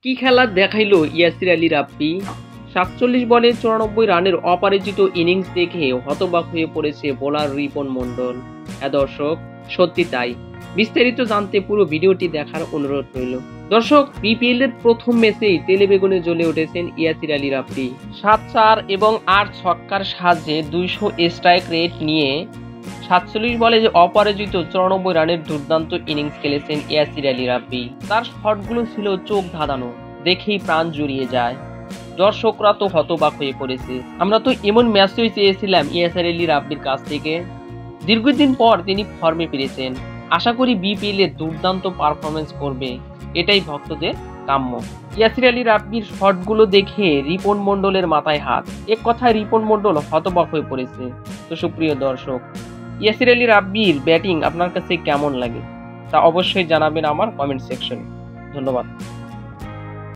কি খেলা দেখাইলো ইয়াসির আলী রাব্বি। ৪৭ বলে ৯৪ রানের অপরাজিত ইনিংস দেখে হতবাক হয়ে পড়েছে বোলার রিপন মন্ডল। হ্যাঁ দর্শক, সত্যি তাই। বিস্তারিত জানতে পুরো ভিডিওটি দেখার অনুরোধ রইল। দর্শক, বিপিএল এর প্রথম ম্যাচেই তেলে বেগুনে জ্বলে উঠেছেন ইয়াসির আলী রাব্বি। ৭-৪ এবং ৮ ছক্কার সাহায্যে ২০০ স্ট্রাইক রেট নিয়ে ৪৭ বলে অপরাজিত ৯৪ রানের দুর্দান্ত ইনিংস খেলেছেন ইয়াসির আলী রাব্বি। তার শটগুলো ছিল চোখ ধাঁধানো, দেখেই প্রাণ জুড়িয়ে যায়। দর্শকরা তো হতবাক হয়ে পড়েছে। আমরা তো এমন ম্যাচই চেয়েছিলাম ইয়াসির আলী রাব্বির কাছ থেকে। দীর্ঘদিন পর তিনি ফর্মে ফিরেছেন। আশা করি বিপিএল এ দুর্দান্ত পারফরমেন্স করবে, এটাই ভক্তদের কাম্য। ইয়াসির আলী রাব্বির শটগুলো দেখে রিপন মন্ডলের মাথায় হাত। এক কথায় রিপন মন্ডল হতবাক হয়ে পড়েছে। তো সুপ্রিয় দর্শক, ইয়াসির আলী রাব্বির ব্যাটিং আপনার কাছে কেমন লাগে তা অবশ্যই জানাবেন আমার কমেন্ট সেকশনে। ধন্যবাদ।